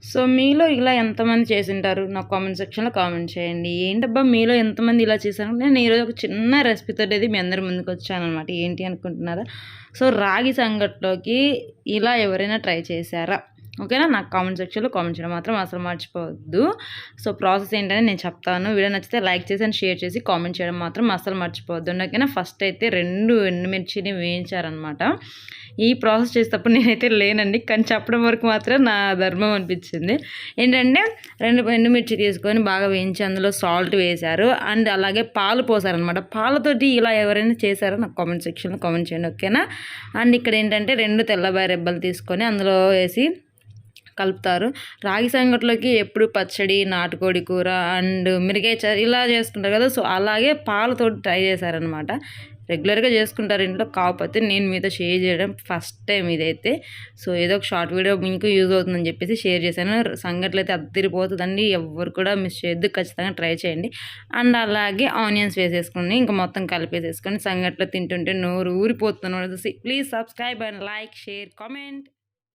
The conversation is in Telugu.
సో మీలో ఇలా ఎంతమంది చేసుంటారు? నాకు కామెంట్ సెక్షన్‌లో కామెంట్ చేయండి. ఏంటబ్బా మీలో ఎంతమంది ఇలా చేశారు? నేను ఈరోజు ఒక చిన్న రెసిపీతోటి మీ అందరి ముందుకొచ్చాననమాట. ఏంటి అనుకుంటున్నారా? సో రాగి సంగట్లోకి ఇలా ఎవరైనా ట్రై చేశారా? ఓకేనా? నాకు కామెంట్ సెక్షన్‌లో కామెంట్ చేయడం మాత్రం అసలు మర్చిపోవద్దు. సో ప్రాసెస్ ఏంటని నేను చెప్తాను. వీడియో నచ్చితే లైక్ చేసి అండ్ షేర్ చేసి కామెంట్ చేయడం మాత్రం అస్సలు మర్చిపోవద్దు. ఓకేనా? ఫస్ట్ అయితే 2 ఎండుమిర్చిని వేయించారనమాట. ఈ ప్రాసెస్ చేసేటప్పుడు నేనైతే లేనండి, కానీ చెప్పడం వరకు మాత్రం నా ధర్మం అనిపించింది. ఏంటంటే 2 ఎండుమిర్చి తీసుకొని బాగా వేయించి అందులో సాల్ట్ వేశారు అండ్ అలాగే పాలు పోసారనమాట. పాలతోటి ఇలా ఎవరైనా చేశారో నాకు కామెంట్ సెక్షన్లో కామెంట్ చేయండి. ఓకేనా? అండ్ ఇక్కడ ఏంటంటే 2 తెల్లబాయ రెబ్బలు తీసుకొని అందులో వేసి కలుపుతారు. రాగి సంగట్లోకి ఎప్పుడు పచ్చడి, నాటుకోడి కూర అండ్ మిరగాయ చారు ఇలా చేసుకుంటారు కదా. సో అలాగే పాలతోటి ట్రై చేశారనమాట. రెగ్యులర్గా చేసుకుంటారు ఇంట్లో, కాకపోతే నేను మీతో షేర్ చేయడం ఫస్ట్ టైం ఇదైతే. సో ఏదో ఒక షార్ట్ వీడియో మీకు యూజ్ అవుతుందని చెప్పేసి షేర్ చేశాను. సంగట్లు అయితే అద్దరిపోతుందండి, ఎవరు కూడా మిస్ చేయొద్దు, ఖచ్చితంగా ట్రై చేయండి. అండ్ అలాగే ఆనియన్స్ వేసేసుకొని ఇంకా మొత్తం కలిపేసేసుకొని సంగట్లో తింటుంటే నోరు ఊరిపోతున్నాడు. Please subscribe and like, share, comment.